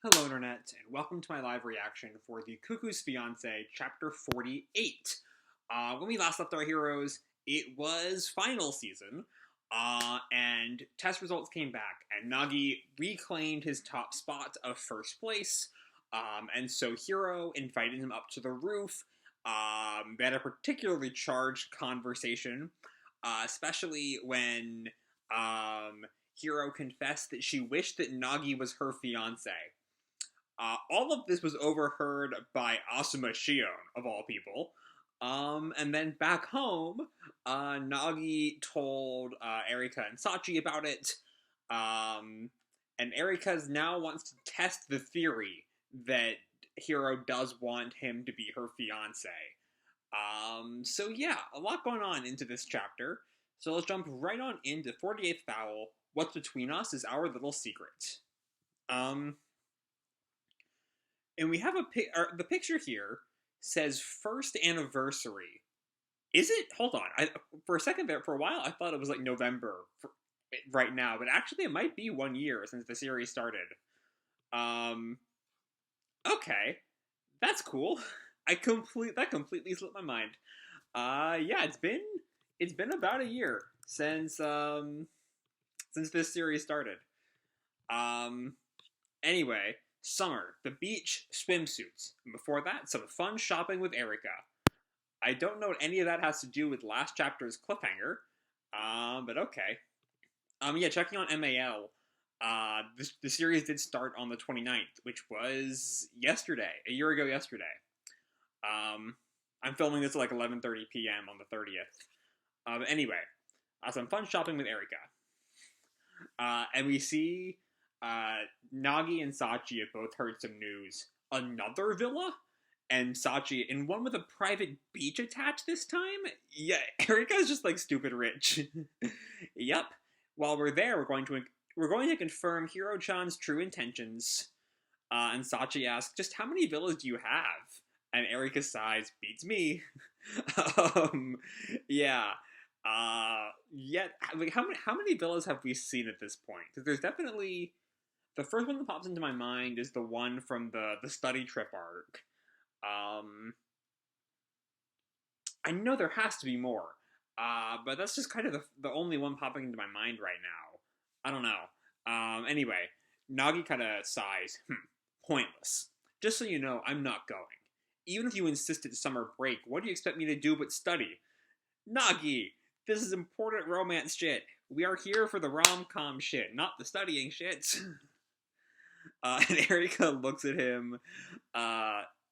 Hello, Internet, and welcome to my live reaction for the Cuckoo's Fiancee, Chapter 48. When we last left our heroes, it was final season, and test results came back, and Nagi reclaimed his top spot of first place, and so Hiro invited him up to the roof. They had a particularly charged conversation, especially when Hiro confessed that she wished that Nagi was her fiance. All of this was overheard by Asuma Shion, of all people. And then back home, Nagi told Erika and Sachi about it. And Erika now wants to test the theory that Hiro does want him to be her fiance. So yeah, a lot going on into this chapter. So let's jump right on into 48th Foul. What's between us is our little secret. And we have the picture here says first anniversary. Is it? Hold on. For a second there, for a while, I thought it was like November right now, but actually it might be 1 year since the series started. Okay, that's cool. That completely slipped my mind. Yeah, it's been about a year since this series started. Anyway. Summer, the beach, swimsuits. And before that, some fun shopping with Erika. I don't know what any of that has to do with last chapter's cliffhanger, but okay. Yeah, checking on MAL. The series did start on the 29th, which was yesterday, a year ago yesterday. I'm filming this at like 11:30 p.m. on the 30th. Anyway, some fun shopping with Erika. And we see Nagi and Sachi have both heard some news. Another villa? And Sachi in one with a private beach attached this time? Yeah, Erika's just like stupid rich. Yep. While we're there, we're going to confirm Hiro-chan's true intentions. And Sachi asks, just how many villas do you have? And Erika sighs, beats me. Yeah. Yet, like, how many villas have we seen at this point? Because there's definitely the first one that pops into my mind is the one from the study trip arc. I know there has to be more, but that's just kind of the only one popping into my mind right now. I don't know. Anyway, Nagi kind of sighs. Pointless. Just so you know, I'm not going. Even if you insisted summer break, what do you expect me to do but study? Nagi, this is important romance shit. We are here for the rom-com shit, not the studying shit. And Erika looks at him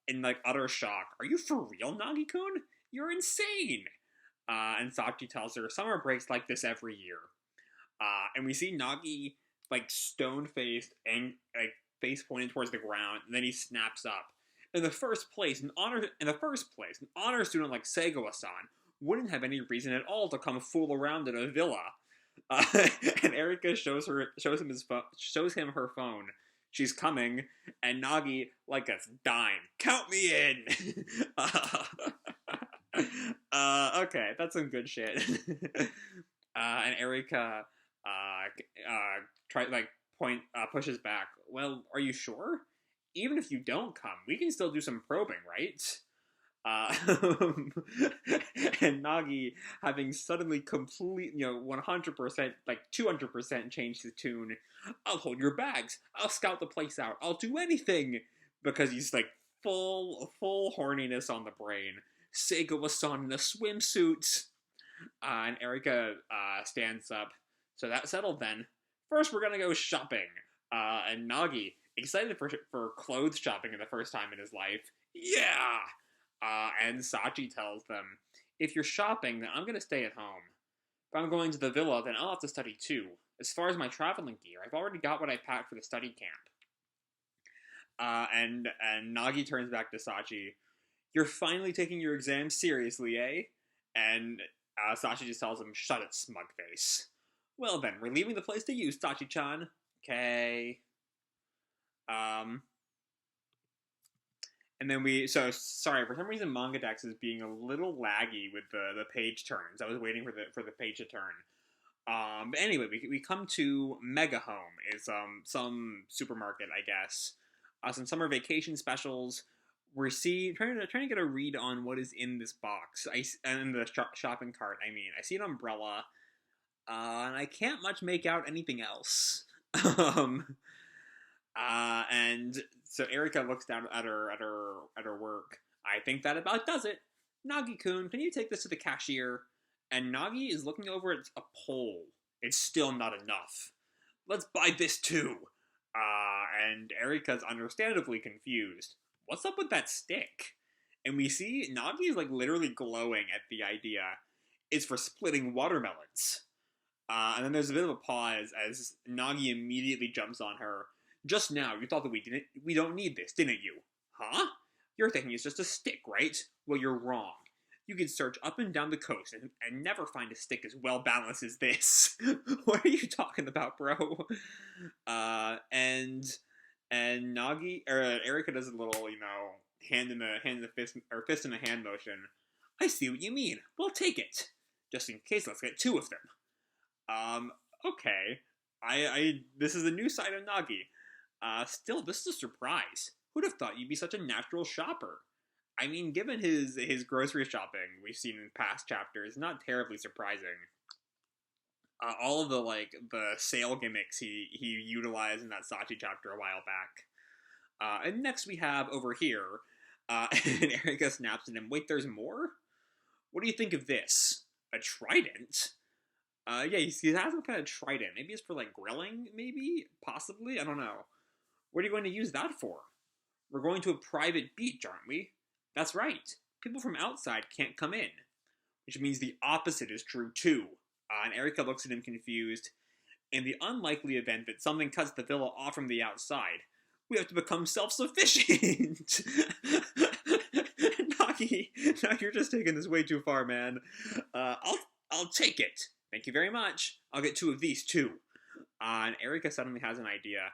in like utter shock. Are you for real, Nagi-kun? You're insane! And Sachi tells her, summer breaks like this every year. And we see Nagi like stone-faced and like face pointed towards the ground, and then he snaps up. In the first place, an honor student like Seigawa-san wouldn't have any reason at all to come fool around at a villa. And Erika shows him her phone. She's coming, and Nagi, like a dime, count me in. Okay, that's some good shit. And Erika pushes back. Well, are you sure? Even if you don't come, we can still do some probing, right? And Nagi, having suddenly 100%, like 200% changed his tune. I'll hold your bags. I'll scout the place out. I'll do anything. Because he's like full horniness on the brain. Seigawa-san in a swimsuit. And Erika stands up. So that's settled then. First, we're gonna go shopping. And Nagi, excited for clothes shopping for the first time in his life. Yeah! And Sachi tells them, if you're shopping, then I'm going to stay at home. If I'm going to the villa, then I'll have to study too. As far as my traveling gear, I've already got what I packed for the study camp. And Nagi turns back to Sachi. You're finally taking your exam seriously, eh? And Sachi just tells him, shut it, smug face. Well then, we're leaving the place to you, Sachi-chan. Okay. And then sorry, for some reason MangaDex is being a little laggy with the page turns. I was waiting for the page to turn. But anyway, we come to Mega Home. It's some supermarket, I guess. some summer vacation specials. We're trying to get a read on what is in this box. In the shopping cart. I mean, I see an umbrella, and I can't much make out anything else. um, and so Erika looks down at her work. I think that about does it. Nagi-kun, can you take this to the cashier? And Nagi is looking over at a pole. It's still not enough. Let's buy this too. And Erika's understandably confused. What's up with that stick? And we see Nagi is like literally glowing at the idea. It's for splitting watermelons. And then there's a bit of a pause as Nagi immediately jumps on her. Just now, you thought that we don't need this, didn't you? Huh? You're thinking it's just a stick, right? Well, you're wrong. You can search up and down the coast and never find a stick as well balanced as this. What are you talking about, bro? And Nagi or Erika does a little, hand in the fist or fist in the hand motion. I see what you mean. We'll take it. Just in case, let's get 2 of them. Okay. This is a new side of Nagi. Still, this is a surprise. Who'd have thought you'd be such a natural shopper? I mean, given his grocery shopping we've seen in past chapters, not terribly surprising. All of the sale gimmicks he utilized in that Sachi chapter a while back. And next we have over here, and Erika snaps at him. Wait, there's more? What do you think of this? A trident? Yeah, he has some kind of trident. Maybe it's for grilling, maybe? Possibly? I don't know. What are you going to use that for? We're going to a private beach, aren't we? That's right. People from outside can't come in. Which means the opposite is true, too. And Erika looks at him confused. In the unlikely event that something cuts the villa off from the outside, we have to become self-sufficient. Nagi, no, you're just taking this way too far, man. I'll take it. Thank you very much. I'll get 2 of these, too. And Erika suddenly has an idea.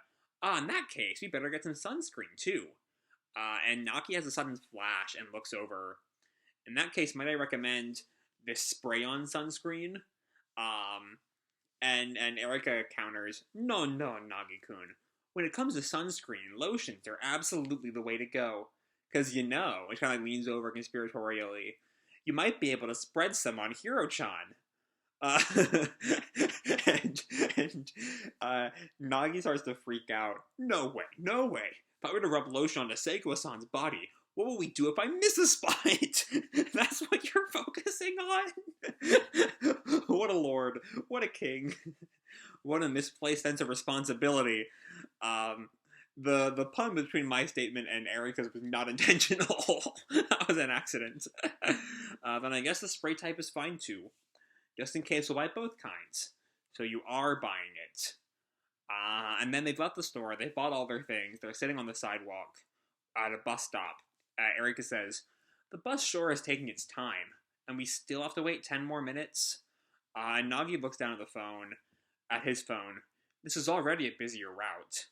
In that case, we better get some sunscreen, too. And Nagi has a sudden flash and looks over. In that case, might I recommend this spray-on sunscreen? And Erika counters, No, Nagi-kun. When it comes to sunscreen, lotions are absolutely the way to go. Because and she kind of leans over conspiratorially, you might be able to spread some on Hiro-chan. Nagi starts to freak out. No way. If I were to rub lotion on Seiko-san's body, what will we do if I miss a spot? That's what you're focusing on? What a lord. What a king. What a misplaced sense of responsibility. The pun between my statement and Erika's was not intentional. That was an accident. Then I guess the spray type is fine too. Just in case we'll buy both kinds. So you are buying it. And then they've left the store, they've bought all their things, they're sitting on the sidewalk at a bus stop. Erika says, the bus sure is taking its time, and we still have to wait 10 more minutes? And Nagi looks down at his phone. This is already a busier route.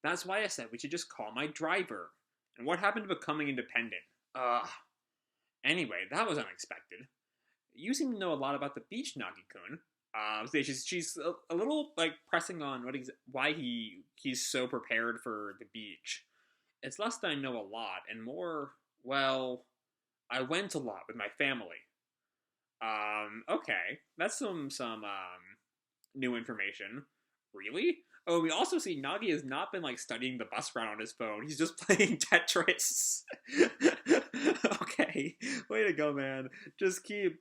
That's why I said we should just call my driver. And what happened to becoming independent? Anyway, that was unexpected. You seem to know a lot about the beach, Nagi-kun. She's a little pressing on why he's so prepared for the beach. It's less that I know a lot, and more, well, I went a lot with my family. Okay, that's some new information. Really? Oh, we also see Nagi has not been studying the bus route on his phone. He's just playing Tetris. Okay, way to go, man. Just keep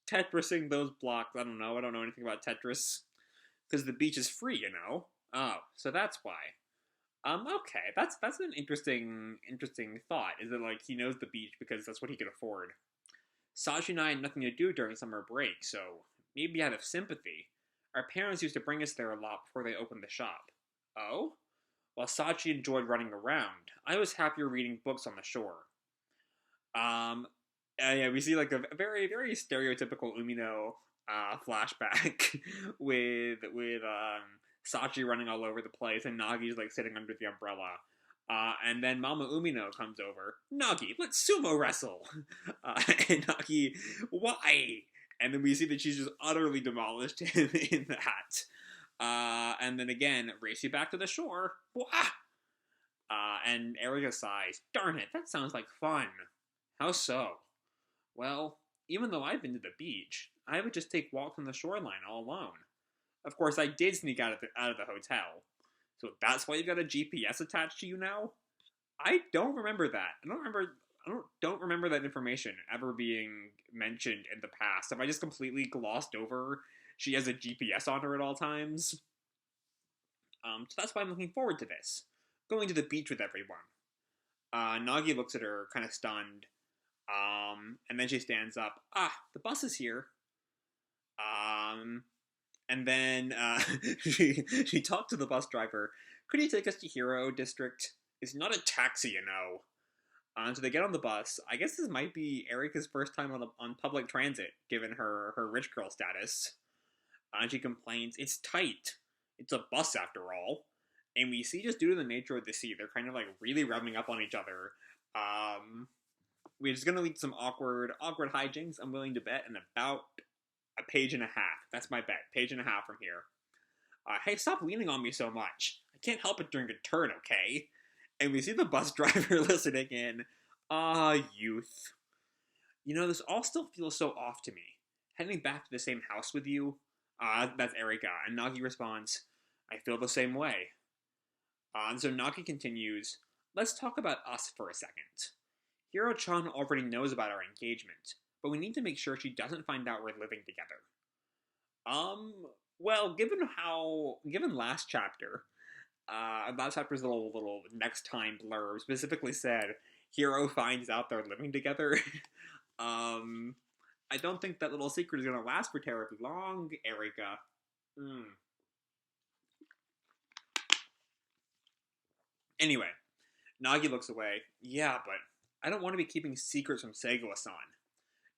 Tetrising those blocks. I don't know anything about Tetris. Because the beach is free, Oh, so that's why. Okay, that's an interesting thought. Is that he knows the beach because that's what he could afford. Sachi and I had nothing to do during summer break, so maybe out of sympathy. Our parents used to bring us there a lot before they opened the shop. Oh? While Sachi enjoyed running around, I was happier reading books on the shore. Yeah, we see a very, very stereotypical Umino flashback with Sachi running all over the place and Nagi's sitting under the umbrella. And then Mama Umino comes over. Nagi, let's sumo wrestle! And Nagi, why? And then we see that she's just utterly demolished in that. And then again, race you back to the shore. Wah! And Erika sighs. Darn it, that sounds like fun. How so? Well, even though I've been to the beach, I would just take walks on the shoreline all alone. Of course, I did sneak out of the hotel. So that's why you've got a GPS attached to you now? I don't remember that. I don't remember that information ever being mentioned in the past. Have I just completely glossed over she has a GPS on her at all times? So that's why I'm looking forward to this. Going to the beach with everyone. Nagi looks at her, kind of stunned. And then she stands up. The bus is here. And then she talked to the bus driver. Could you take us to Hiro District? It's not a taxi, you know. So they get on the bus. I guess this might be Erika's first time on public transit, given her rich girl status. And she complains, it's tight. It's a bus after all. And we see, just due to the nature of the sea, they're kind of like really rubbing up on each other. We're just gonna lead to some awkward hijinks. I'm willing to bet in about a page and a half. That's my bet. Page and a half from here. Hey, stop leaning on me so much. I can't help it during a turn, okay? And we see the bus driver listening in. Youth. You know, this all still feels so off to me. Heading back to the same house with you? That's Erika. And Nagi responds, I feel the same way. And so Nagi continues, let's talk about us for a second. Hiro-chan already knows about our engagement, but we need to make sure she doesn't find out we're living together. Well, given last chapter's little next time blurb specifically said, Hiro finds out they're living together. I don't think that little secret is going to last for terribly long, Erika. Anyway, Nagi looks away. Yeah, but I don't want to be keeping secrets from Seigo-san.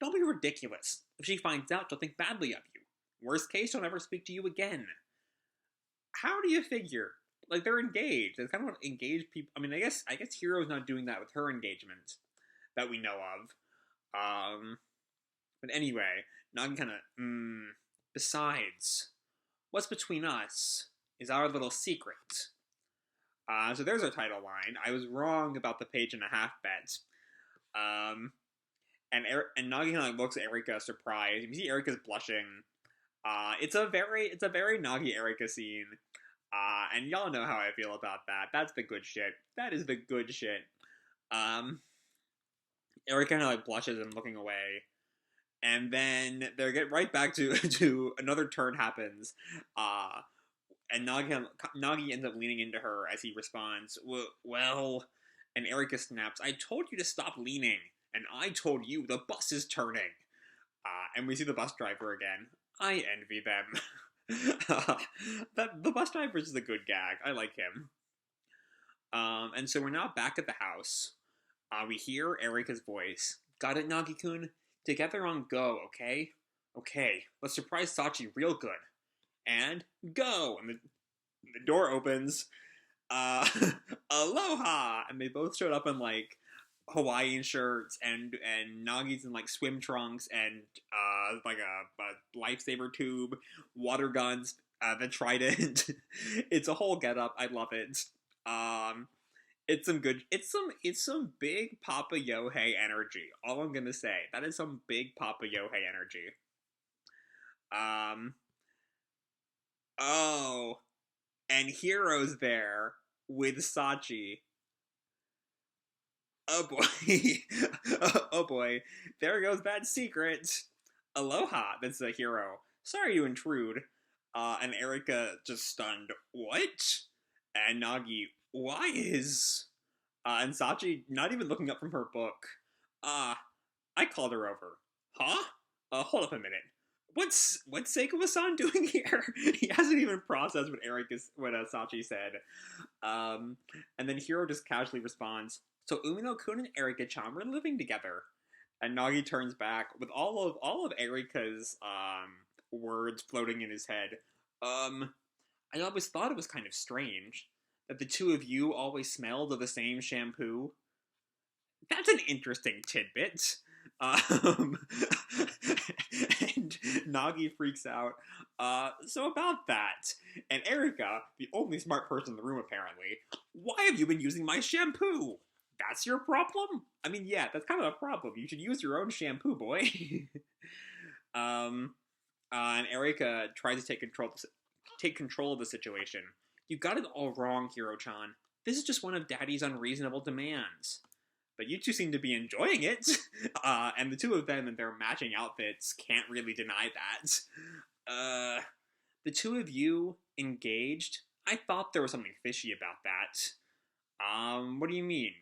Don't be ridiculous. If she finds out, she'll think badly of you. Worst case, she'll never speak to you again. How do you figure? Like, they're engaged. They kind of want to engage people. I mean, I guess Hiro's not doing that with her engagement that we know of. But anyway, Nagi kind of, besides, what's between us is our little secret. So there's our title line. I was wrong about the page and a half bet. And Nagi kind of looks at Erika surprised. You see Erika's blushing. It's a very Nagi Erika scene. And y'all know how I feel about that. That's the good shit. That is the good shit. Erika kind of like blushes and looking away. And then they get right back to another turn happens. And Nagi ends up leaning into her as he responds, well, and Erika snaps, I told you to stop leaning, and I told you the bus is turning. And we see the bus driver again. I envy them. The bus driver is a good gag. I like him. And so we're now back at the house. We hear Erika's voice. Got it, Nagi-kun? Together on go, okay? Okay, let's surprise Sachi real good. And go! And the door opens. Aloha! And they both showed up in, like, Hawaiian shirts, and Nagi's in, like, swim trunks, and, like, a lifesaver tube, water guns, the trident. It's a whole getup. I love it. It's some big Papa Yohei energy. All I'm gonna say. That is some big Papa Yohei energy. Oh, and Hiro's there with Sachi. Oh boy. Oh boy. There goes that secret. Aloha, that's a Hiro. Sorry to intrude. And Erika just stunned. What? And Nagi, why is... and Sachi not even looking up from her book. I called her over. Huh? Hold up a minute. What's Seikawa-san doing here? He hasn't even processed what Sachi said. And then Hiro just casually responds, so Umino-kun and Erika-chan were living together. And Nagi turns back with all of Erika's words floating in his head. I always thought it was kind of strange that the two of you always smelled of the same shampoo. That's an interesting tidbit. And Nagi freaks out. So about that. And Erika, the only smart person in the room apparently, why have you been using my shampoo? That's your problem? I mean, yeah, that's kind of a problem. You should use your own shampoo, boy. And Erika tries to take control of the situation. You got it all wrong, Hiro-chan. This is just one of Daddy's unreasonable demands. But you two seem to be enjoying it. And the two of them in their matching outfits can't really deny that. The two of you engaged? I thought there was something fishy about that. What do you mean?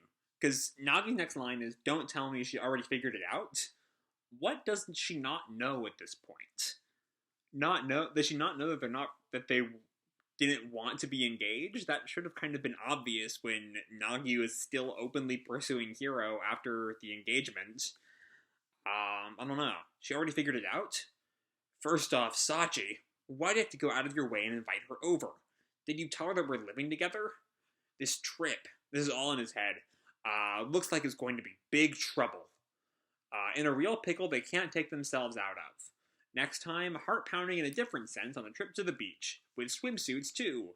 Because Nagi's next line is, don't tell me she already figured it out. What doesn't she not know at this point? Does she not know that they didn't want to be engaged? That should have kind of been obvious when Nagi was still openly pursuing Hiro after the engagement. I don't know. She already figured it out? First off, Sachi, why do you have to go out of your way and invite her over? Did you tell her that we're living together? This trip, this is all in his head, looks like it's going to be big trouble. In a real pickle they can't take themselves out of. Next time, heart pounding in a different sense on a trip to the beach, with swimsuits too.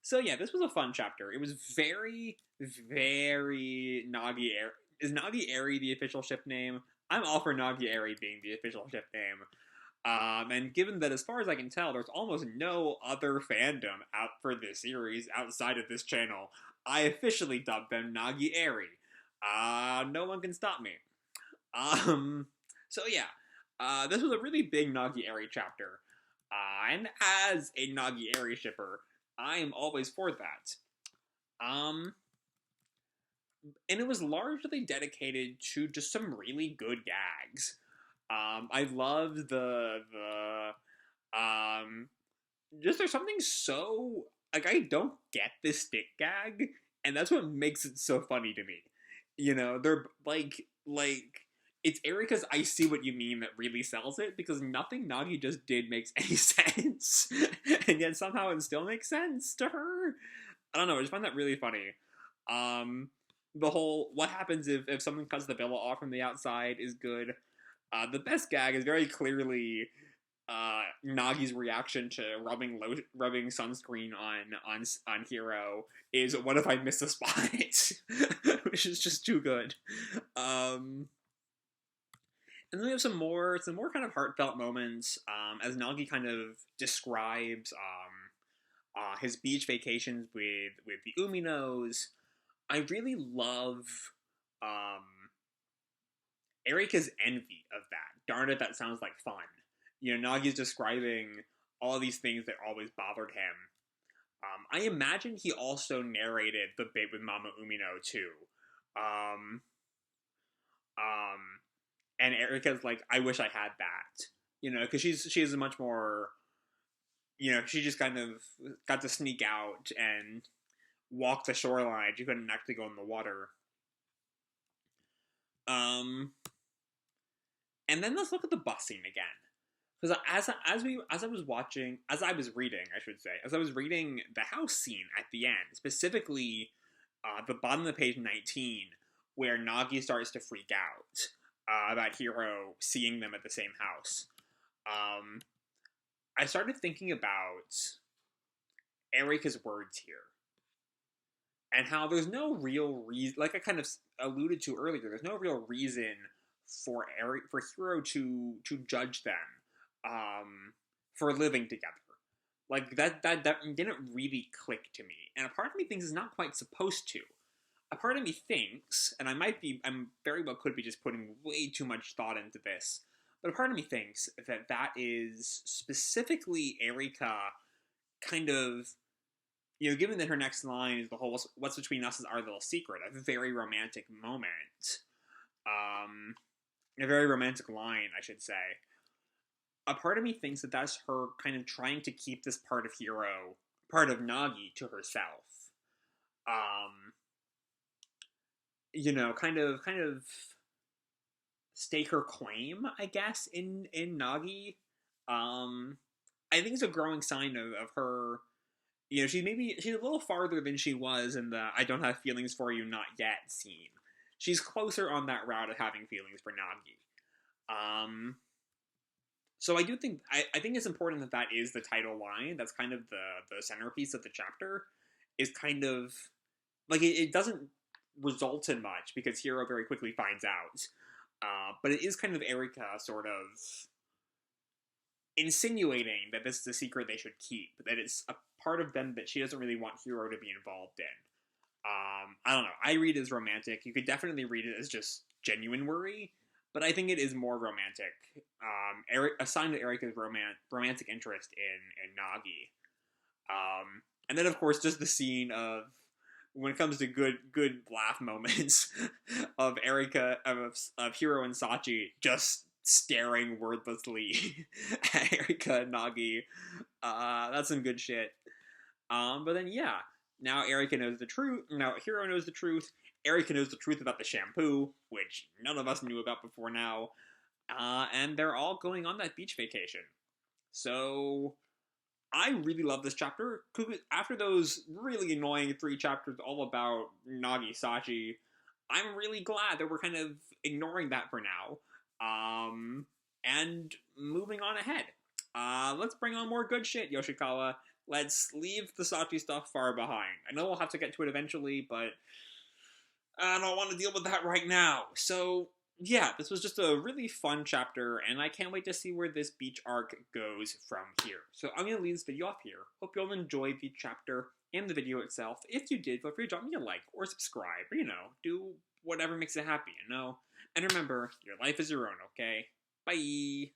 So yeah, this was a fun chapter. It was very, very NagiEri. Is NagiEri the official ship name? I'm all for NagiEri being the official ship name. And given that, as far as I can tell, there's almost no other fandom out for this series outside of this channel, I officially dubbed them NagiEri. No one can stop me. So yeah, this was a really big NagiEri chapter. And as a NagiEri shipper, I am always for that. And it was largely dedicated to just some really good gags. I loved just there's something so, like, I don't get this stick gag, and that's what makes it so funny to me. You know, they're like, it's Erika's I see what you mean that really sells it, because nothing Nagi just did makes any sense. And yet somehow it still makes sense to her. I don't know, I just find that really funny. The whole, what happens if someone cuts the villa off from the outside is good. The best gag is very clearly Nagi's reaction to rubbing sunscreen on Hiro is, what if I miss a spot? Which is just too good. And then we have some more kind of heartfelt moments as Nagi kind of describes his beach vacations with the Uminos. I really love Erika's envy of that. Darn it, that sounds like fun. You know, Nagi's describing all these things that always bothered him. I imagine he also narrated the bit with Mama Umino too. And Erika's like, I wish I had that. You know, because she is a much more, you know, she just kind of got to sneak out and walk the shoreline. She couldn't actually go in the water. And then let's look at the bus scene again. Because as I was reading the house scene at the end, specifically the bottom of the page 19, where Nagi starts to freak out about Hiro seeing them at the same house. I started thinking about Erika's words here. And how there's no real reason, like I kind of alluded to earlier, there's no real reason for Hiro to judge them for living together. Like, that didn't really click to me. And a part of me thinks it's not quite supposed to. A part of me thinks, and I'm very well could be just putting way too much thought into this, but a part of me thinks that is specifically Erika kind of, you know, given that her next line is the whole "what's between us is our little secret," a very romantic moment, a very romantic line, I should say. A part of me thinks that that's her kind of trying to keep this part of Nagi to herself. You know, kind of stake her claim, I guess, in Nagi. I think it's a growing sign of her. You know, she's a little farther than she was in the "I don't have feelings for you, not yet" scene. She's closer on that route of having feelings for Nagi. So I do think I think it's important that that is the title line. That's kind of the centerpiece of the chapter. Is kind of like it doesn't result in much because Hiro very quickly finds out. But it is kind of Erika sort of insinuating that this is a secret they should keep. That it's a part of them that she doesn't really want Hiro to be involved in. I don't know. I read it as romantic. You could definitely read it as just genuine worry, but I think it is more romantic. A sign of Erika's romantic interest in Nagi. And then of course just the scene of when it comes to good laugh moments of Erika of Hiro and Sachi just staring wordlessly at Erika and Nagi. That's some good shit. But then yeah, now Erika knows the truth. Now Hiro knows the truth. Erika knows the truth about the shampoo, which none of us knew about before now. And they're all going on that beach vacation. So I really love this chapter. After those really annoying 3 chapters all about Nagi Sachi, I'm really glad that we're kind of ignoring that for now. And moving on ahead. Let's bring on more good shit, Yoshikawa. Let's leave the Sachi stuff far behind. I know we'll have to get to it eventually, but I don't want to deal with that right now. So, yeah, this was just a really fun chapter, and I can't wait to see where this beach arc goes from here. So I'm going to leave this video off here. Hope you all enjoyed the chapter and the video itself. If you did, feel free to drop me a like or subscribe, or, do whatever makes you happy, And remember, your life is your own, okay? Bye!